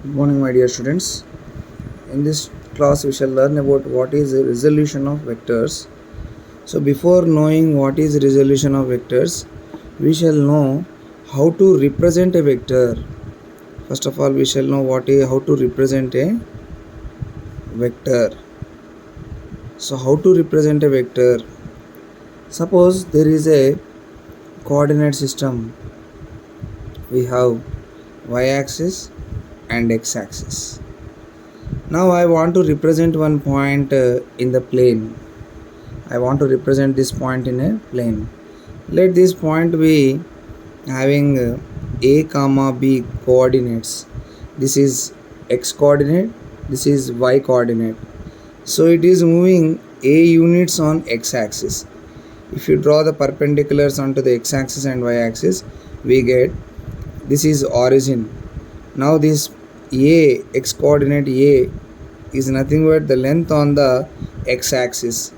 Good morning, my dear students. In this class, we shall learn about what is the resolution of vectors. So, before knowing what is resolution of vectors, we shall know how to represent a vector. First of all, we shall know how to represent a vector. So, how to represent a vector? Suppose there is a coordinate system. We have y-axis and x-axis. Now I want to represent one point in the plane. I want to represent this point in a plane. Let this point be having a comma b coordinates. This is x coordinate, this is y coordinate. So it is moving a units on x axis. If you draw the perpendiculars onto the x axis and y axis, we get this is origin. Now this a x coordinate a is nothing but the length on the x axis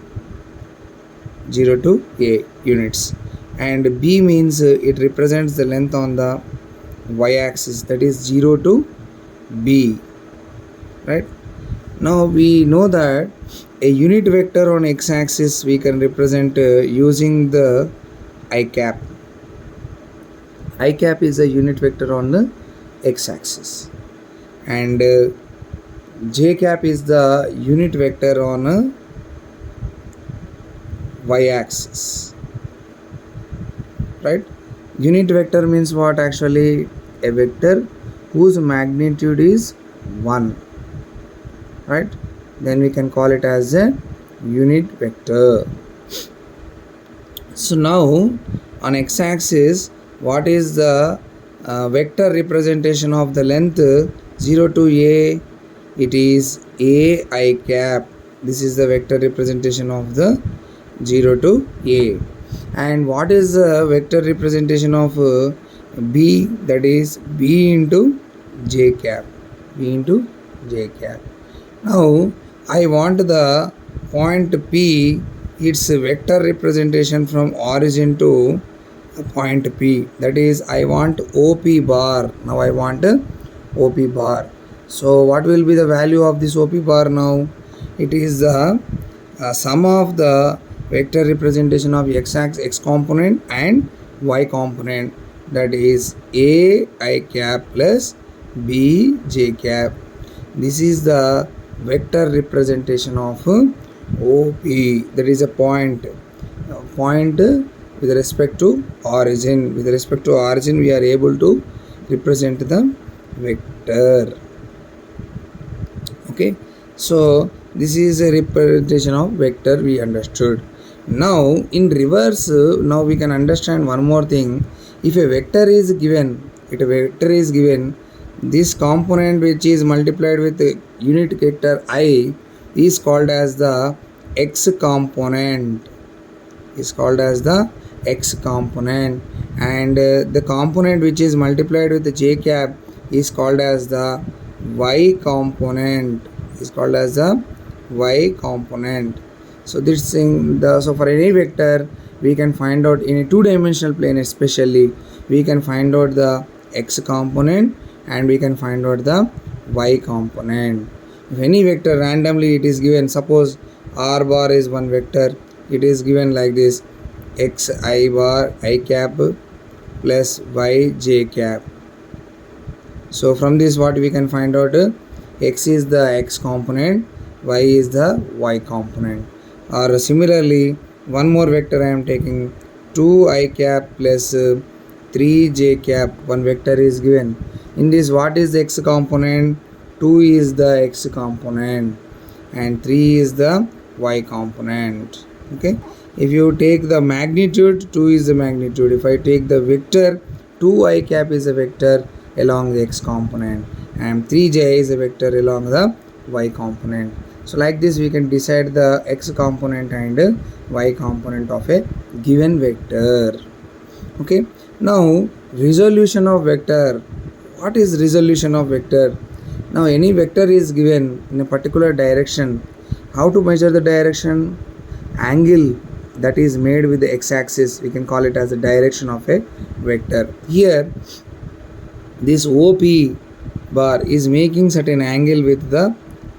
0 to a units, and b means it represents the length on the y axis, that is 0 to b, right? Now we know that a unit vector on x axis we can represent using the I cap. I cap is a unit vector on the x axis, and j cap is the unit vector on a y axis, right? Unit vector means what? Actually a vector whose magnitude is 1, right? Then we can call it as a unit vector. So now on x axis, what is the vector representation of the length 0 to a? It is a I cap. This is the vector representation of the 0 to a. And what is the vector representation of b? That is b into j cap. B into j cap. Now I want the point P, its vector representation from origin to point P. That is, I want OP bar. Now I want OP bar. So what will be the value of this OP bar now? It is the sum of the vector representation of x component and y component, that is a I cap plus b j cap. This is the vector representation of OP, that is a point with respect to origin. With respect to origin, we are able to represent the vector. Okay, so this is a representation of vector we understood. Now in reverse, now we can understand one more thing. If a vector is given, this component which is multiplied with the unit vector I is called as the x component, and the component which is multiplied with the j cap is called as the y component, So this thing, so for any vector we can find out in a two-dimensional plane, especially we can find out the x component and we can find out the y component. If any vector randomly it is given, suppose r bar is one vector, it is given like this: x I bar I cap plus y j cap. So from this what we can find out? X is the x component, y is the y component. Or similarly, one more vector I am taking: 2 I cap plus 3 j cap. One vector is given. In this, what is the x component? 2 is the x component and 3 is the y component. Okay, if you take the magnitude, 2 is the magnitude. If I take the vector, 2 I cap is a vector along the x component and 3j is a vector along the y component. So like this we can decide the x component and y component of a given vector. Okay, now resolution of vector. What is resolution of vector? Now any vector is given in a particular direction. How to measure the direction? Angle that is made with the x-axis, we can call it as the direction of a vector. Here this OP bar is making certain angle with the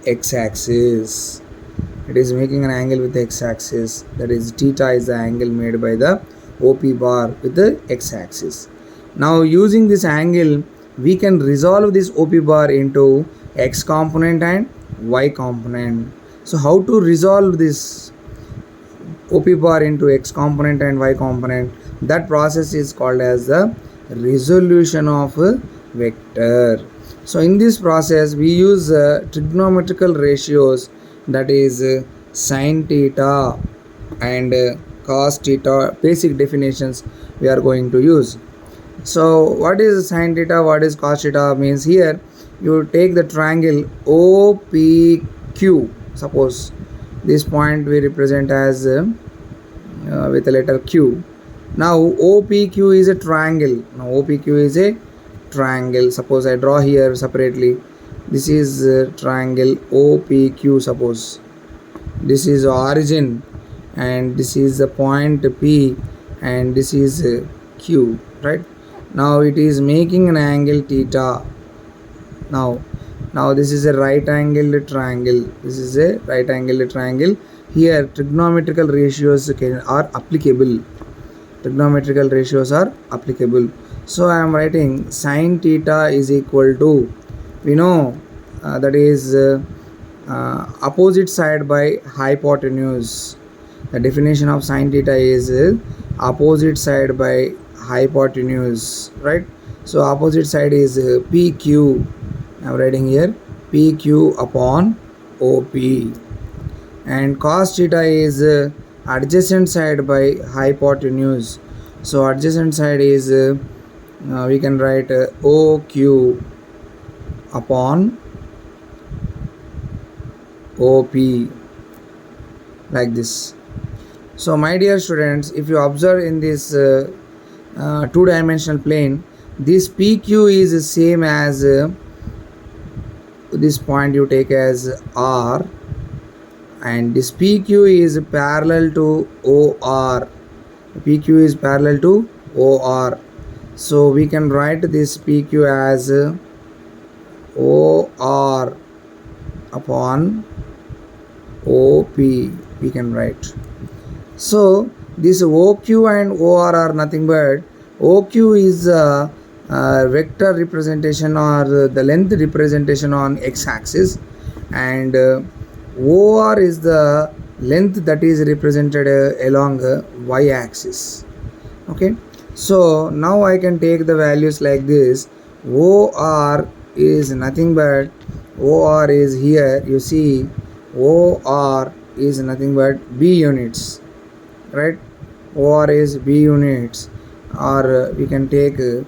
x-axis. It is making an angle with the x-axis, that is theta is the angle made by the OP bar with the x-axis. Now using this angle we can resolve this OP bar into x component and y component. So how to resolve this OP bar into x component and y component? That process is called as the resolution of a vector. So in this process we use trigonometrical ratios, that is sin theta and cos theta. Basic definitions we are going to use. So what is sin theta, what is cos theta means? Here you take the triangle OPQ. Suppose this point we represent as with the letter Q. Now OPQ is a triangle. Now OPQ is a triangle. Suppose I draw here separately. This is triangle OPQ. Suppose this is origin and this is the point P and this is Q, right? Now it is making an angle theta. Now this is a right angled triangle. This is a right angled triangle. Here trigonometrical ratios are applicable. Trigonometrical ratios are applicable. So I am writing sin theta is equal to, we know that is opposite side by hypotenuse. The definition of sin theta is opposite side by hypotenuse, right? So opposite side is PQ. I am writing here PQ upon OP. And cos theta is adjacent side by hypotenuse. So adjacent side is we can write OQ upon OP, like this. So my dear students, if you observe in this two-dimensional plane, this PQ is the same as this point you take as R, and this PQ is parallel to OR. PQ is parallel to OR. So we can write this PQ as OR upon OP. We can write. So this OQ and OR are nothing but, OQ is a vector representation or the length representation on x-axis, and OR is the length that is represented along y-axis. Okay, so now I can take the values like this. OR is nothing but, OR is here, you see OR is nothing but B units, right? OR is B units, or we can take it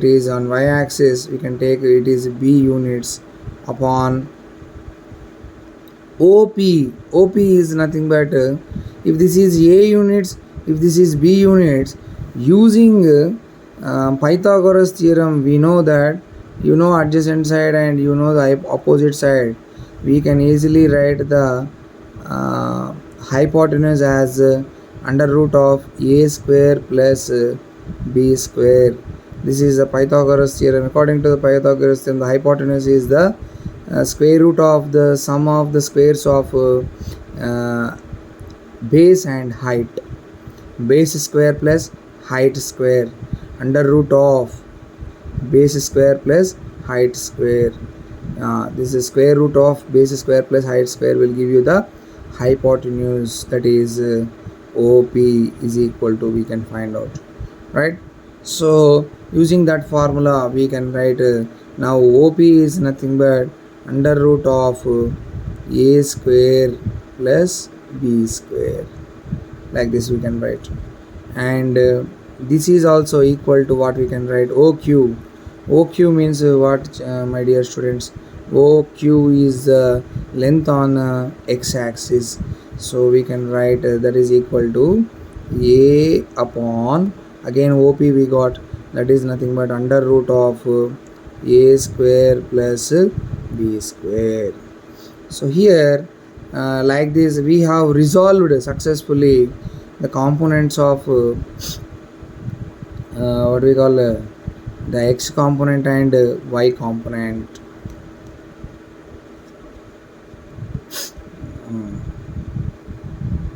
is on y-axis, we can take it is B units upon OP. OP is nothing but if this is A units, if this is B units, using Pythagoras theorem we know that, you know adjacent side and you know the opposite side, we can easily write the hypotenuse as under root of A square plus B square. This is the Pythagoras theorem. According to the Pythagoras theorem, the hypotenuse is the square root of the sum of the squares of base and height. Base square plus height square, under root of base square plus height square. This is square root of base square plus height square will give you the hypotenuse, that is OP is equal to, we can find out, right? So using that formula we can write now OP is nothing but under root of A square plus B square, like this we can write. And this is also equal to what we can write OQ. OQ means what, my dear students? OQ is the length on x-axis. So we can write that is equal to A upon, again OP we got, that is nothing but under root of A square plus B square. So here like this we have resolved successfully the components of what we call the x component and y component.